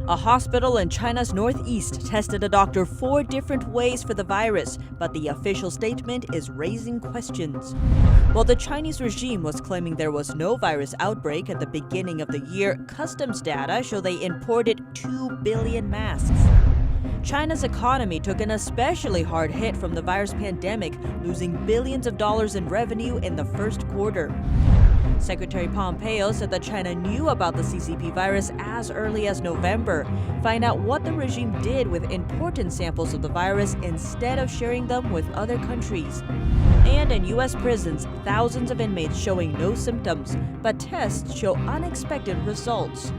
A hospital in China's northeast tested a doctor 4 different ways for the virus, but the official statement is raising questions. While the Chinese regime was claiming there was no virus outbreak at the beginning of the year, customs data show they imported 2 billion masks. China's economy took an especially hard hit from the virus pandemic, losing billions of dollars in revenue in the first quarter. Secretary Pompeo said that China knew about the CCP virus as early as November. Find out what the regime did with important samples of the virus instead of sharing them with other countries. And in U.S. prisons, thousands of inmates showing no symptoms, but tests show unexpected results.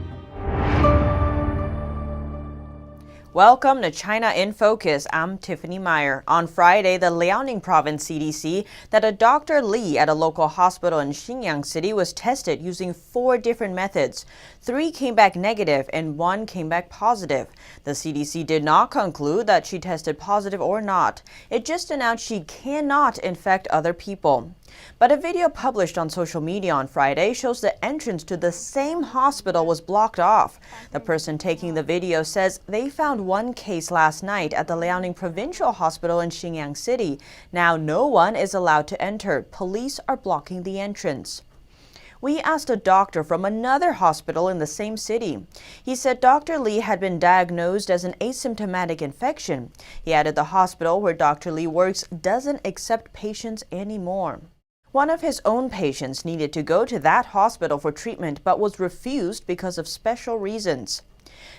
Welcome to China in Focus. I'm Tiffany Meyer. On Friday, the Liaoning Province CDC that a Dr. Li at a local hospital in Xinyang City was tested using 4 different methods. 3 came back negative and 1 came back positive. The CDC did not conclude that she tested positive or not. It just announced she cannot infect other people. But a video published on social media on Friday shows the entrance to the same hospital was blocked off. The person taking the video says they found one case last night at the Liaoning Provincial Hospital in Xinyang City. Now no one is allowed to enter. Police are blocking the entrance. We asked a doctor from another hospital in the same city. He said Dr. Li had been diagnosed as an asymptomatic infection. He added the hospital where Dr. Li works doesn't accept patients anymore. One of his own patients needed to go to that hospital for treatment but was refused because of special reasons.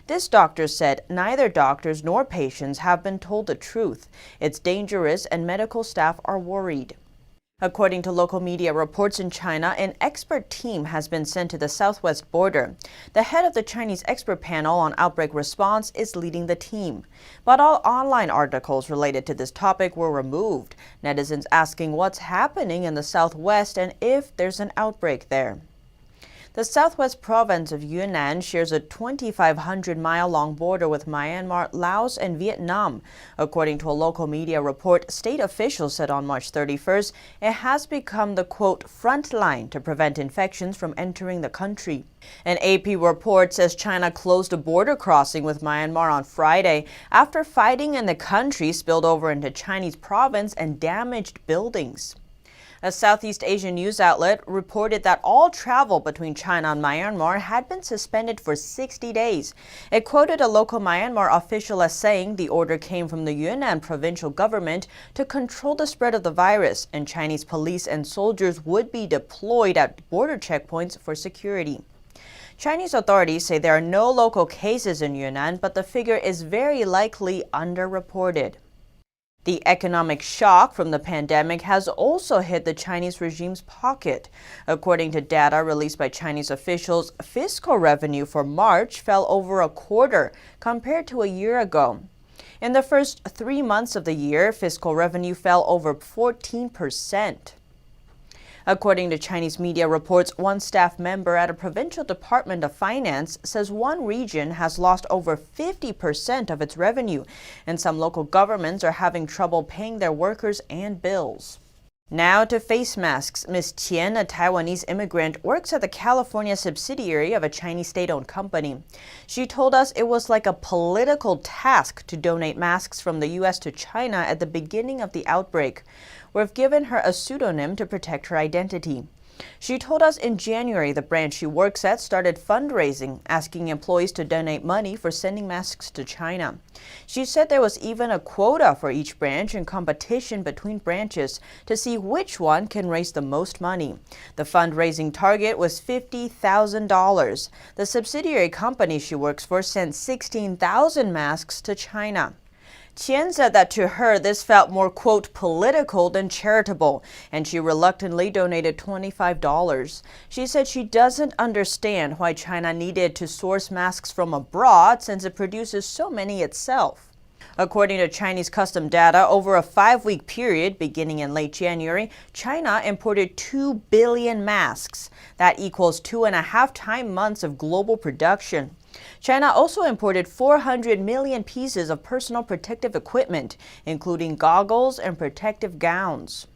This doctor said neither doctors nor patients have been told the truth. It's dangerous and medical staff are worried. According to local media reports in China, an expert team has been sent to the southwest border. The head of the Chinese expert panel on outbreak response is leading the team. But all online articles related to this topic were removed. Netizens asking what's happening in the southwest and if there's an outbreak there. The southwest province of Yunnan shares a 2,500-mile-long border with Myanmar, Laos, and Vietnam. According to a local media report, state officials said on March 31st, it has become the, quote, front line to prevent infections from entering the country. An AP report says China closed a border crossing with Myanmar on Friday after fighting in the country spilled over into Chinese province and damaged buildings. A Southeast Asian news outlet reported that all travel between China and Myanmar had been suspended for 60 days. It quoted a local Myanmar official as saying the order came from the Yunnan provincial government to control the spread of the virus, and Chinese police and soldiers would be deployed at border checkpoints for security. Chinese authorities say there are no local cases in Yunnan, but the figure is very likely underreported. The economic shock from the pandemic has also hit the Chinese regime's pocket. According to data released by Chinese officials, fiscal revenue for March fell over a quarter compared to a year ago. In the first 3 months of the year, fiscal revenue fell over 14%. According to Chinese media reports, one staff member at a provincial department of finance says one region has lost over 50% of its revenue, and some local governments are having trouble paying their workers and bills. Now to face masks. Ms. Qian, a Taiwanese immigrant, works at the California subsidiary of a Chinese state-owned company. She told us it was like a political task to donate masks from the U.S. to China at the beginning of the outbreak. We've given her a pseudonym to protect her identity. She told us in January the branch she works at started fundraising, asking employees to donate money for sending masks to China. She said there was even a quota for each branch in competition between branches to see which one can raise the most money. The fundraising target was $50,000. The subsidiary company she works for sent 16,000 masks to China. Qian said that to her this felt more, quote, political than charitable, and she reluctantly donated $25. She said she doesn't understand why China needed to source masks from abroad since it produces so many itself. According to Chinese custom data, over a 5-week period beginning in late January, China imported 2 billion masks. That equals 2.5 months of global production. China also imported 400 million pieces of personal protective equipment, including goggles and protective gowns.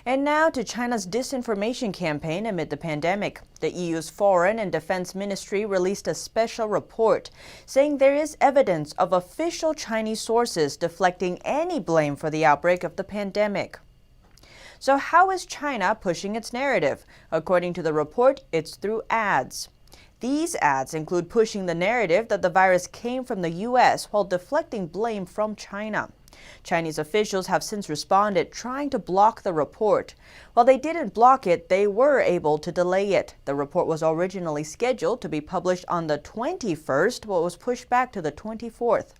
And now to China's disinformation campaign amid the pandemic. The EU's Foreign and Defense Ministry released a special report saying there is evidence of official Chinese sources deflecting any blame for the outbreak of the pandemic. So how is China pushing its narrative? According to the report, it's through ads. These ads include pushing the narrative that the virus came from the U.S. while deflecting blame from China. Chinese officials have since responded, trying to block the report. While they didn't block it, they were able to delay it. The report was originally scheduled to be published on the 21st, but was pushed back to the 24th.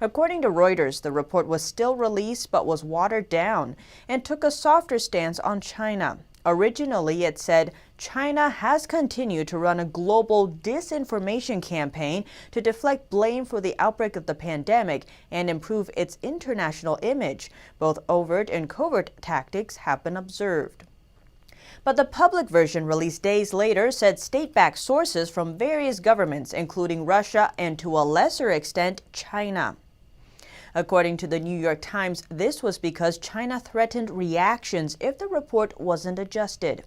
According to Reuters, the report was still released but was watered down and took a softer stance on China. Originally, it said China has continued to run a global disinformation campaign to deflect blame for the outbreak of the pandemic and improve its international image. Both overt and covert tactics have been observed. But the public version released days later said state-backed sources from various governments, including Russia and to a lesser extent, China. According to the New York Times, this was because China threatened reactions if the report wasn't adjusted.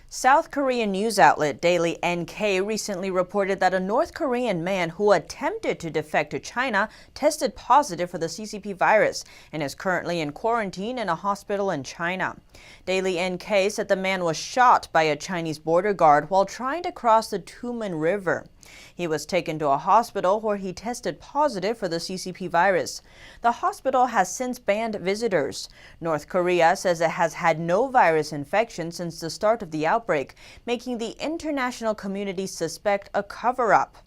South Korean news outlet Daily NK recently reported that a North Korean man who attempted to defect to China tested positive for the CCP virus and is currently in quarantine in a hospital in China. Daily NK said the man was shot by a Chinese border guard while trying to cross the Tumen River. He was taken to a hospital where he tested positive for the CCP virus. The hospital has since banned visitors. North Korea says it has had no virus infection since the start of the outbreak, making the international community suspect a cover-up.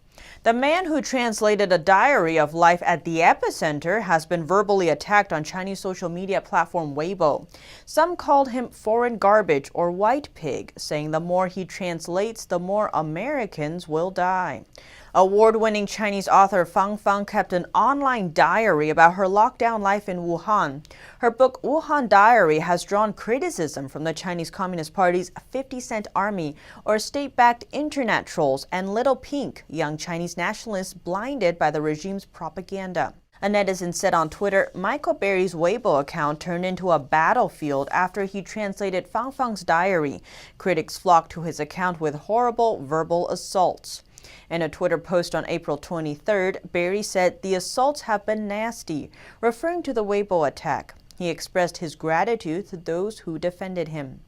The man who translated a diary of life at the epicenter has been verbally attacked on Chinese social media platform Weibo. Some called him foreign garbage or white pig, saying the more he translates, the more Americans will die. Award-winning Chinese author Fang Fang kept an online diary about her lockdown life in Wuhan. Her book Wuhan Diary has drawn criticism from the Chinese Communist Party's 50-cent army or state-backed internet trolls and Little Pink, young Chinese nationalists blinded by the regime's propaganda. A netizen said on Twitter, Michael Berry's Weibo account turned into a battlefield after he translated Fang Fang's diary. Critics flocked to his account with horrible verbal assaults. In a Twitter post on April 23rd, Berry said the assaults have been nasty, referring to the Weibo attack. He expressed his gratitude to those who defended him.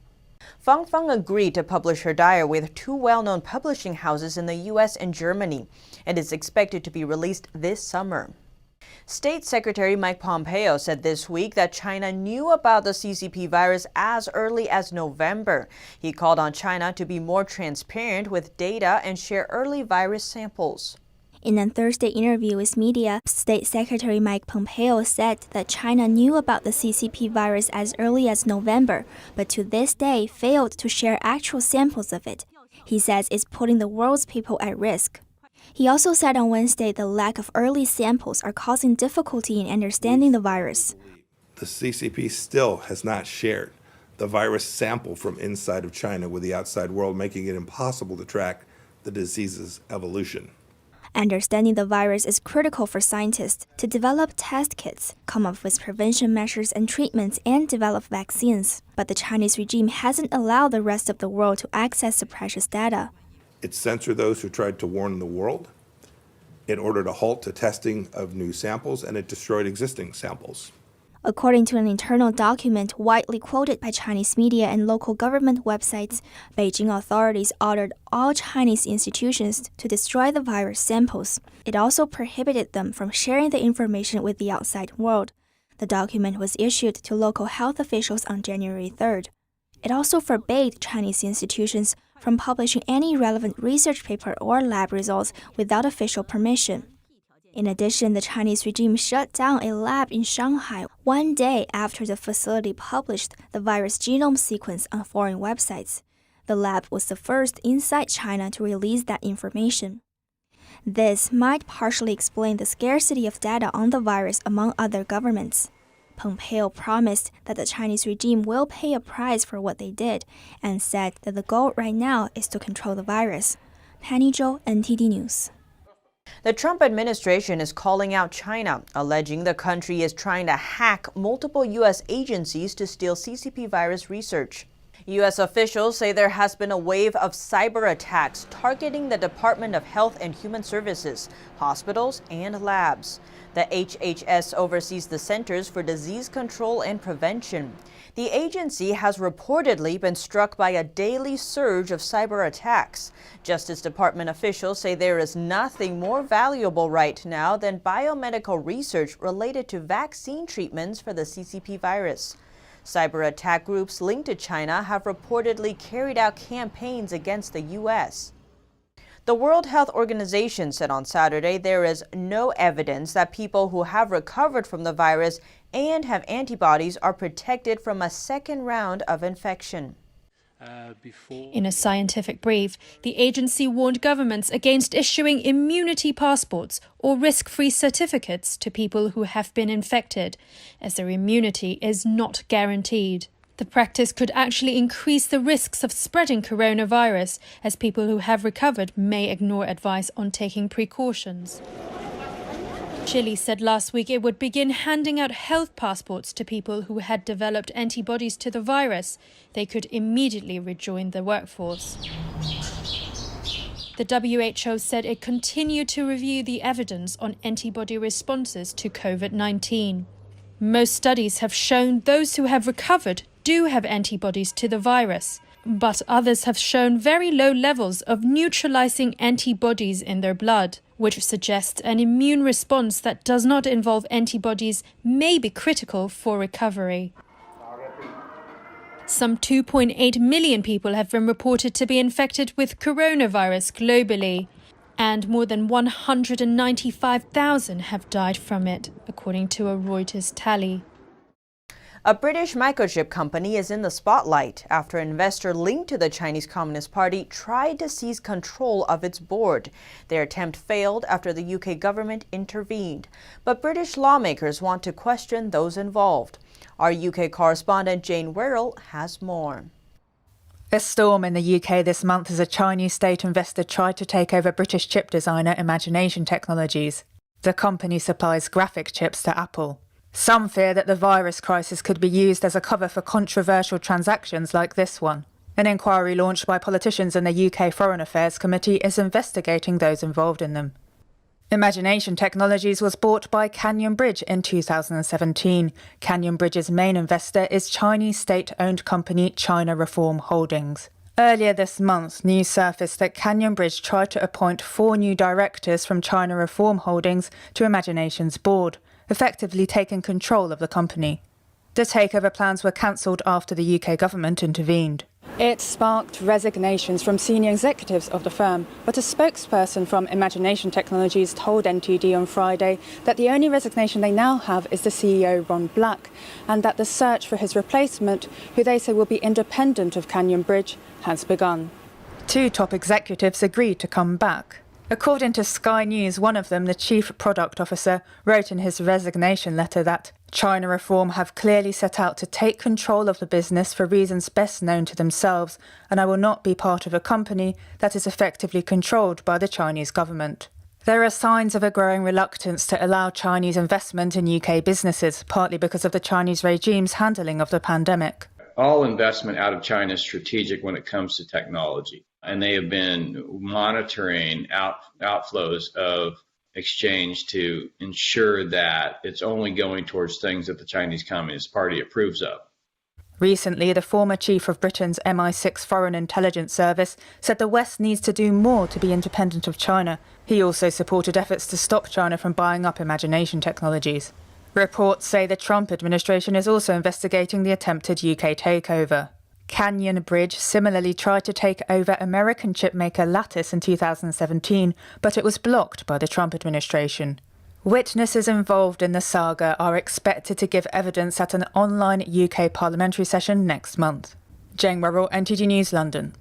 Fang Fang agreed to publish her diary with two well-known publishing houses in the U.S. and Germany. It is expected to be released this summer. State Secretary Mike Pompeo said this week that China knew about the CCP virus as early as November. He called on China to be more transparent with data and share early virus samples. In a Thursday interview with media, State Secretary Mike Pompeo said that China knew about the CCP virus as early as November, but to this day failed to share actual samples of it. He says it's putting the world's people at risk. He also said on Wednesday the lack of early samples are causing difficulty in understanding the virus. The CCP still has not shared the virus sample from inside of China with the outside world, making it impossible to track the disease's evolution. Understanding the virus is critical for scientists to develop test kits, come up with prevention measures and treatments, and develop vaccines. But the Chinese regime hasn't allowed the rest of the world to access the precious data. It censored those who tried to warn the world. It ordered a halt to testing of new samples, and it destroyed existing samples. According to an internal document widely quoted by Chinese media and local government websites, Beijing authorities ordered all Chinese institutions to destroy the virus samples. It also prohibited them from sharing the information with the outside world. The document was issued to local health officials on January 3rd. It also forbade Chinese institutions from publishing any relevant research paper or lab results without official permission. In addition, the Chinese regime shut down a lab in Shanghai 1 day after the facility published the virus genome sequence on foreign websites. The lab was the first inside China to release that information. This might partially explain the scarcity of data on the virus among other governments. Pompeo promised that the Chinese regime will pay a price for what they did and said that the goal right now is to control the virus. Penny Zhou, NTD News. The Trump administration is calling out China, alleging the country is trying to hack multiple U.S. agencies to steal CCP virus research. U.S. officials say there has been a wave of cyber attacks targeting the Department of Health and Human Services, hospitals, and labs. The HHS oversees the Centers for Disease Control and Prevention. The agency has reportedly been struck by a daily surge of cyber attacks. Justice Department officials say there is nothing more valuable right now than biomedical research related to vaccine treatments for the CCP virus. Cyber attack groups linked to China have reportedly carried out campaigns against the U.S. The World Health Organization said on Saturday there is no evidence that people who have recovered from the virus and have antibodies are protected from a second round of infection. In a scientific brief, the agency warned governments against issuing immunity passports or risk-free certificates to people who have been infected, as their immunity is not guaranteed. The practice could actually increase the risks of spreading coronavirus, as people who have recovered may ignore advice on taking precautions. Chile said last week it would begin handing out health passports to people who had developed antibodies to the virus. They could immediately rejoin the workforce. The WHO said it continued to review the evidence on antibody responses to COVID-19. Most studies have shown those who have recovered do have antibodies to the virus, but others have shown very low levels of neutralizing antibodies in their blood, which suggests an immune response that does not involve antibodies may be critical for recovery. Some 2.8 million people have been reported to be infected with coronavirus globally, and more than 195,000 have died from it, according to a Reuters tally. A British microchip company is in the spotlight after an investor linked to the Chinese Communist Party tried to seize control of its board. Their attempt failed after the UK government intervened. But British lawmakers want to question those involved. Our UK correspondent Jane Werrell has more. A storm in the UK this month as a Chinese state investor tried to take over British chip designer Imagination Technologies. The company supplies graphic chips to Apple. Some fear that the virus crisis could be used as a cover for controversial transactions like this one. An inquiry launched by politicians in the UK Foreign Affairs Committee is investigating those involved in them. Imagination Technologies was bought by Canyon Bridge in 2017. Canyon Bridge's main investor is Chinese state-owned company China Reform Holdings. Earlier this month, news surfaced that Canyon Bridge tried to appoint 4 new directors from China Reform Holdings to Imagination's board, effectively taking control of the company. The takeover plans were cancelled after the UK government intervened. It sparked resignations from senior executives of the firm, but a spokesperson from Imagination Technologies told NTD on Friday that the only resignation they now have is the CEO, Ron Black, and that the search for his replacement, who they say will be independent of Canyon Bridge, has begun. 2 top executives agreed to come back. According to Sky News, one of them, the chief product officer, wrote in his resignation letter that China Reform have clearly set out to take control of the business for reasons best known to themselves, and I will not be part of a company that is effectively controlled by the Chinese government. There are signs of a growing reluctance to allow Chinese investment in UK businesses, partly because of the Chinese regime's handling of the pandemic. All investment out of China is strategic when it comes to technology. And they have been monitoring outflows of exchange to ensure that it's only going towards things that the Chinese Communist Party approves of. Recently, the former chief of Britain's MI6 Foreign Intelligence Service said the West needs to do more to be independent of China. He also supported efforts to stop China from buying up Imagination Technologies. Reports say the Trump administration is also investigating the attempted UK takeover. Canyon Bridge similarly tried to take over American chipmaker Lattice in 2017, but it was blocked by the Trump administration. Witnesses involved in the saga are expected to give evidence at an online UK parliamentary session next month. Jane Werrell, NTD News, London.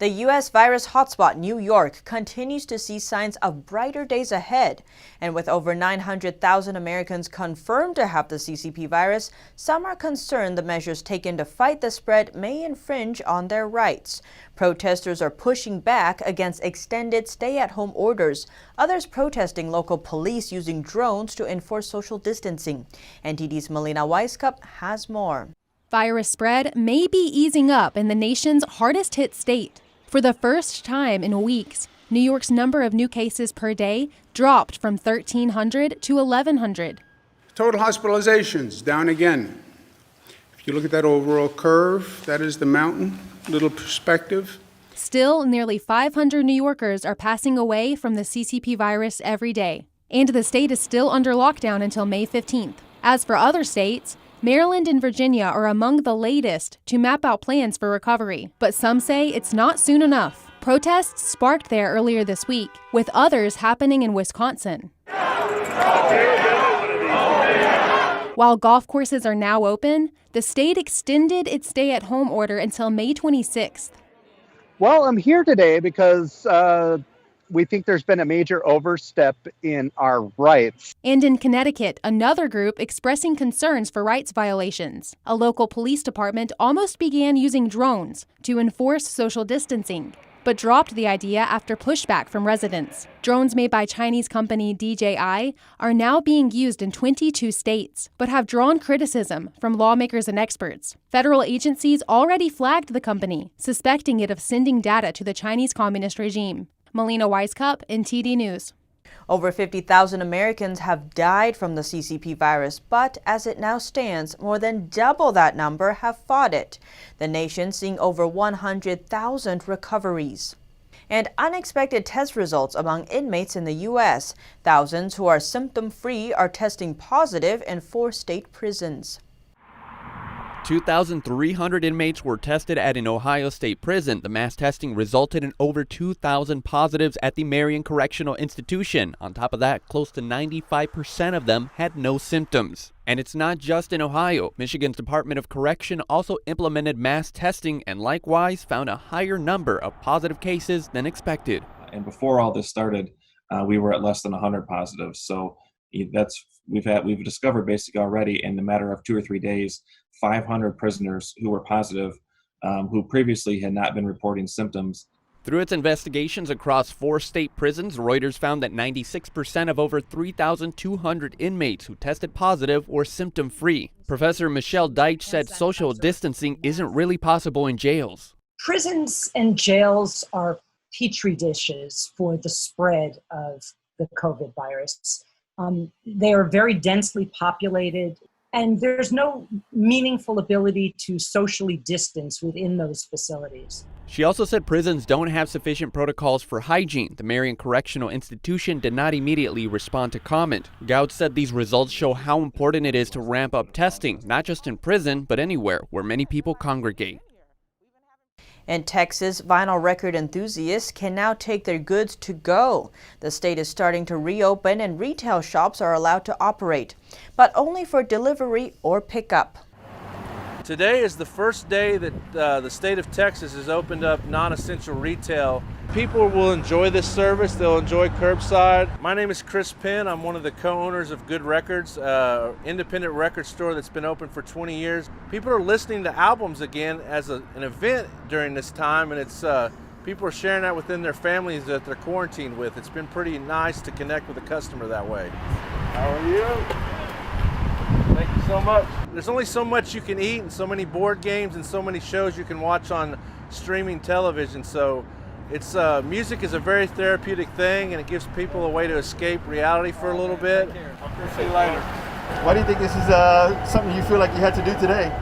The U.S. virus hotspot, New York, continues to see signs of brighter days ahead. And with over 900,000 Americans confirmed to have the CCP virus, some are concerned the measures taken to fight the spread may infringe on their rights. Protesters are pushing back against extended stay-at-home orders, others protesting local police using drones to enforce social distancing. NTD's Melina Weisskopf has more. Virus spread may be easing up in the nation's hardest-hit state. For the first time in weeks, New York's number of new cases per day dropped from 1,300 to 1,100. Total hospitalizations down again. If you look at that overall curve, that is the mountain, little perspective. Still, nearly 500 New Yorkers are passing away from the CCP virus every day. And the state is still under lockdown until May 15th. As for other states, Maryland and Virginia are among the latest to map out plans for recovery, but some say it's not soon enough. Protests sparked there earlier this week, with others happening in Wisconsin. While golf courses are now open, the state extended its stay-at-home order until May 26th. Well, I'm here today because we think there's been a major overstep in our rights. And in Connecticut, another group expressing concerns for rights violations. A local police department almost began using drones to enforce social distancing, but dropped the idea after pushback from residents. Drones made by Chinese company DJI are now being used in 22 states, but have drawn criticism from lawmakers and experts. Federal agencies already flagged the company, suspecting it of sending data to the Chinese Communist regime. Melina Weisskopf, NTD News. Over 50,000 Americans have died from the CCP virus, but as it now stands, more than double that number have fought it. The nation seeing over 100,000 recoveries. And unexpected test results among inmates in the U.S. Thousands who are symptom-free are testing positive in 4 state prisons. 2,300 inmates were tested at an Ohio state prison. The mass testing resulted in over 2,000 positives at the Marion Correctional Institution. On top of that, close to 95% of them had no symptoms. And it's not just in Ohio. Michigan's Department of Correction also implemented mass testing and likewise found a higher number of positive cases than expected. And before all this started, we were at less than 100 positives. So we've discovered basically already in the matter of 2 or 3 days, 500 prisoners who were positive, who previously had not been reporting symptoms. Through its investigations across 4 state prisons, Reuters found that 96% of over 3,200 inmates who tested positive were symptom-free. Professor Michelle Deitch said social distancing isn't really possible in jails. Prisons and jails are petri dishes for the spread of the COVID virus. They are very densely populated, and there's no meaningful ability to socially distance within those facilities. She also said prisons don't have sufficient protocols for hygiene. The Marion Correctional Institution did not immediately respond to comment. Gauch said these results show how important it is to ramp up testing, not just in prison, but anywhere where many people congregate. In Texas, vinyl record enthusiasts can now take their goods to go. The state is starting to reopen and retail shops are allowed to operate, but only for delivery or pickup. Today is the first day that the state of Texas has opened up non-essential retail. People will enjoy this service. They'll enjoy curbside. My name is Chris Penn. I'm one of the co-owners of Good Records, independent record store that's been open for 20 years. People are listening to albums again as an event during this time, and it's people are sharing that within their families that they're quarantined with. It's been pretty nice to connect with the customer that way. How are you? Thank you so much. There's only so much you can eat and so many board games and so many shows you can watch on streaming television. So it's music is a very therapeutic thing, and it gives people a way to escape reality for a little bit. I'll see you later. Why do you think this is something you feel like you had to do today?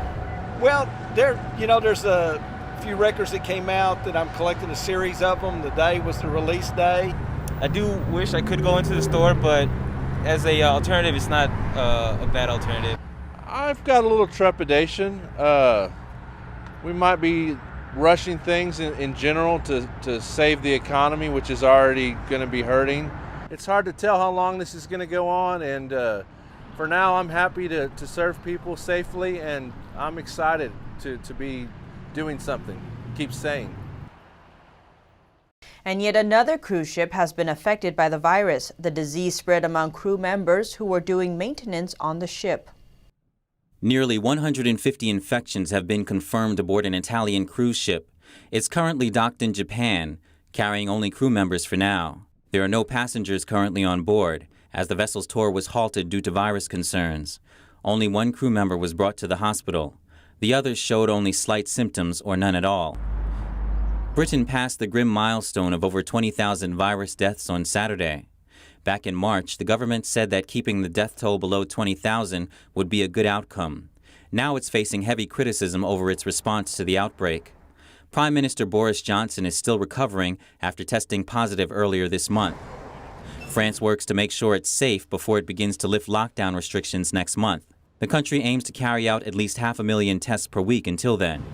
Well, there's a few records that came out that I'm collecting a series of them. Today was the release day. I do wish I could go into the store, but as a alternative, it's not a bad alternative. I've got a little trepidation. We might be rushing things in general to save the economy, which is already going to be hurting. It's hard to tell how long this is going to go on, and for now I'm happy to serve people safely, and I'm excited to be doing something. Keep saying. And yet another cruise ship has been affected by the virus. The disease spread among crew members who were doing maintenance on the ship. Nearly 150 infections have been confirmed aboard an Italian cruise ship. It's currently docked in Japan, carrying only crew members for now. There are no passengers currently on board, as the vessel's tour was halted due to virus concerns. Only one crew member was brought to the hospital. The others showed only slight symptoms or none at all. Britain passed the grim milestone of over 20,000 virus deaths on Saturday. Back in March, the government said that keeping the death toll below 20,000 would be a good outcome. Now it's facing heavy criticism over its response to the outbreak. Prime Minister Boris Johnson is still recovering after testing positive earlier this month. France works to make sure it's safe before it begins to lift lockdown restrictions next month. The country aims to carry out at least 500,000 tests per week until then.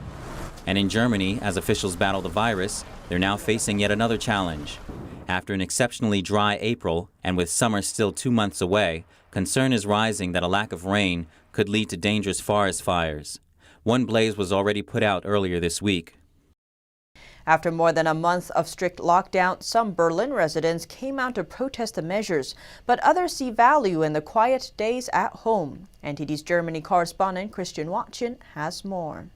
And in Germany, as officials battle the virus, they're now facing yet another challenge. After an exceptionally dry April, and with summer still 2 months away, concern is rising that a lack of rain could lead to dangerous forest fires. One blaze was already put out earlier this week. After more than a month of strict lockdown, some Berlin residents came out to protest the measures, but others see value in the quiet days at home. NTD's Germany correspondent Christian Watchin has more.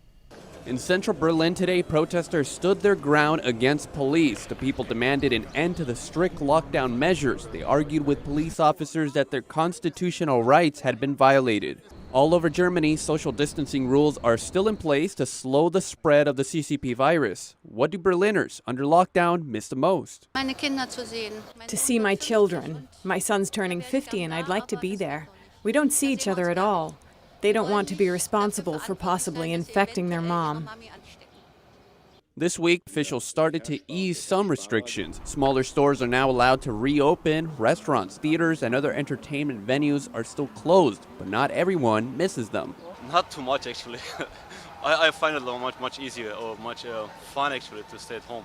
In central Berlin today, protesters stood their ground against police. The people demanded an end to the strict lockdown measures. They argued with police officers that their constitutional rights had been violated. All over Germany, social distancing rules are still in place to slow the spread of the CCP virus. What do Berliners under lockdown miss the most? To see my children. My son's turning 50 and I'd like to be there. We don't see each other at all. They don't want to be responsible for possibly infecting their mom. This week, officials started to ease some restrictions. Smaller stores are now allowed to reopen. Restaurants, theaters, and other entertainment venues are still closed, but not everyone misses them. Not too much, actually. I find it much easier or much fun, actually, to stay at home.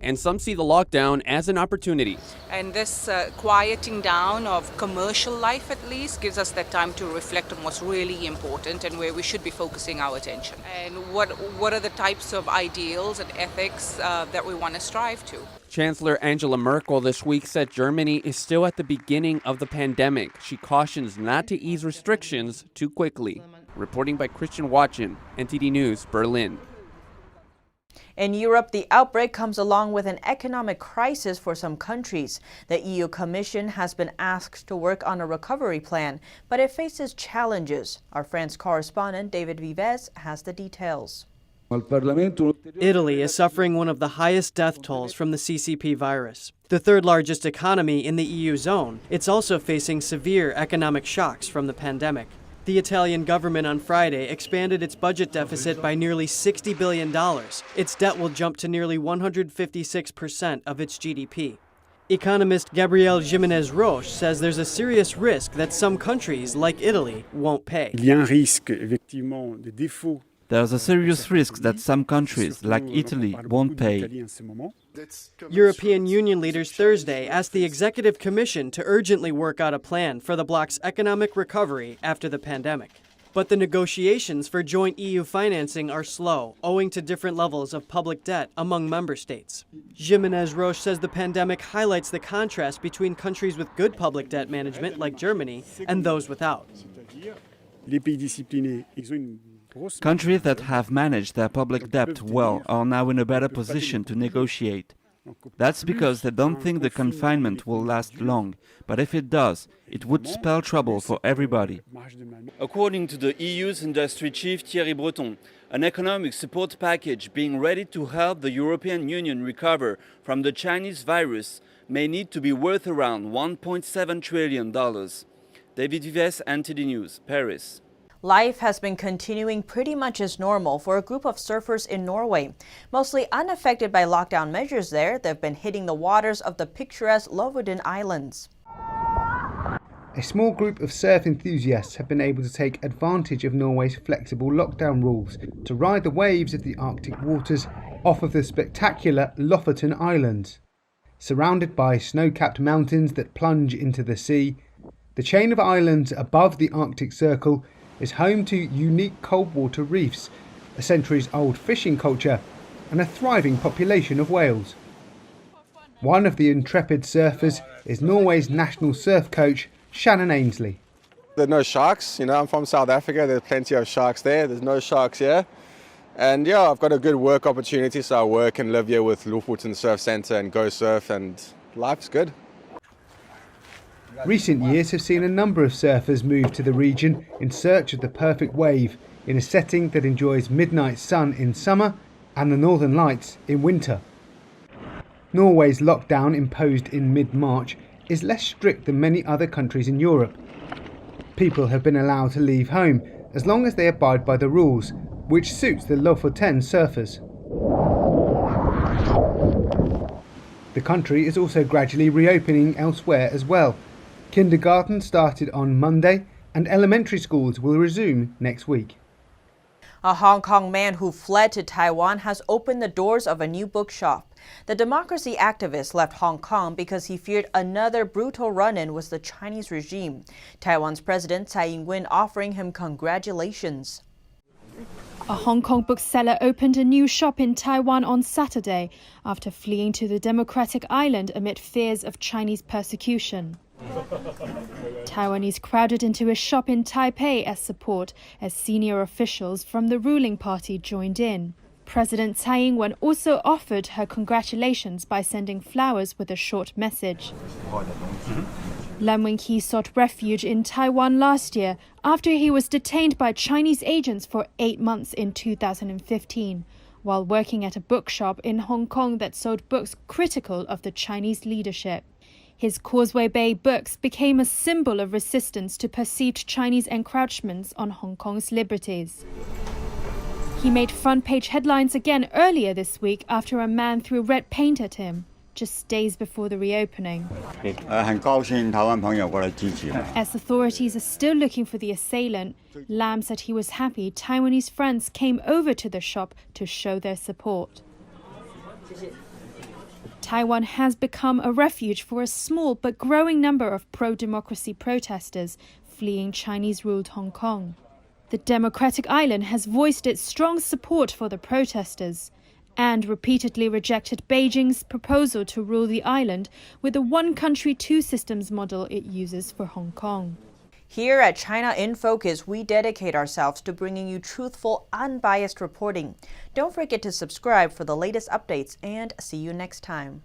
And some see the lockdown as an opportunity. And this quieting down of commercial life, at least, gives us that time to reflect on what's really important and where we should be focusing our attention. And what are the types of ideals and ethics that we want to strive to. Chancellor Angela Merkel this week said Germany is still at the beginning of the pandemic. She cautions not to ease restrictions too quickly. Reporting by Christian Watchin, NTD News, Berlin. In Europe, the outbreak comes along with an economic crisis for some countries. The EU Commission has been asked to work on a recovery plan, but it faces challenges. Our France correspondent David Vives has the details. Italy is suffering one of the highest death tolls from the CCP virus. The third largest economy in the EU zone, it's also facing severe economic shocks from the pandemic. The Italian government on Friday expanded its budget deficit by nearly $60 billion. Its debt will jump to nearly 156% of its GDP. Economist Gabriel Jimenez Roche says there's a serious risk that some countries, like Italy, won't pay. There's a serious risk that some countries, like Italy, won't pay. European Union leaders Thursday asked the Executive Commission to urgently work out a plan for the bloc's economic recovery after the pandemic. But the negotiations for joint EU financing are slow, owing to different levels of public debt among member states. Jimenez Roche says the pandemic highlights the contrast between countries with good public debt management, like Germany, and those without. Countries that have managed their public debt well are now in a better position to negotiate. That's because they don't think the confinement will last long, but if it does, it would spell trouble for everybody. According to the EU's industry chief Thierry Breton, an economic support package being ready to help the European Union recover from the Chinese virus may need to be worth around $1.7 trillion. David Vives, NTD News, Paris. Life has been continuing pretty much as normal for a group of surfers in Norway. Mostly unaffected by lockdown measures there, they've been hitting the waters of the picturesque Lofoten Islands. A small group of surf enthusiasts have been able to take advantage of Norway's flexible lockdown rules to ride the waves of the Arctic waters off of the spectacular Lofoten Islands. Surrounded by snow-capped mountains that plunge into the sea, the chain of islands above the Arctic Circle is home to unique cold water reefs, a centuries-old fishing culture, and a thriving population of whales. One of the intrepid surfers is Norway's national surf coach, Shannon Ainsley. There are no sharks, I'm from South Africa, there's plenty of sharks there, there's no sharks here. And yeah, I've got a good work opportunity, so I work and live here with Lofoten Surf Centre and go surf, and life's good. Recent years have seen a number of surfers move to the region in search of the perfect wave, in a setting that enjoys midnight sun in summer and the northern lights in winter. Norway's lockdown, imposed in mid-March, is less strict than many other countries in Europe. People have been allowed to leave home as long as they abide by the rules, which suits the Lofoten surfers. The country is also gradually reopening elsewhere as well. Kindergarten started on Monday and elementary schools will resume next week. A Hong Kong man who fled to Taiwan has opened the doors of a new bookshop. The democracy activist left Hong Kong because he feared another brutal run-in with the Chinese regime. Taiwan's President Tsai Ing-wen offering him congratulations. A Hong Kong bookseller opened a new shop in Taiwan on Saturday after fleeing to the democratic island amid fears of Chinese persecution. Taiwanese crowded into a shop in Taipei as support as senior officials from the ruling party joined in. President Tsai Ing-wen also offered her congratulations by sending flowers with a short message. Lam Wing-Kee sought refuge in Taiwan last year after he was detained by Chinese agents for 8 months in 2015, while working at a bookshop in Hong Kong that sold books critical of the Chinese leadership. His Causeway Bay books became a symbol of resistance to perceived Chinese encroachments on Hong Kong's liberties. He made front-page headlines again earlier this week after a man threw red paint at him, just days before the reopening. As authorities are still looking for the assailant, Lam said he was happy Taiwanese friends came over to the shop to show their support. Taiwan has become a refuge for a small but growing number of pro-democracy protesters fleeing Chinese-ruled Hong Kong. The democratic island has voiced its strong support for the protesters and repeatedly rejected Beijing's proposal to rule the island with the one country, two systems model it uses for Hong Kong. Here at China in Focus, we dedicate ourselves to bringing you truthful, unbiased reporting. Don't forget to subscribe for the latest updates and see you next time.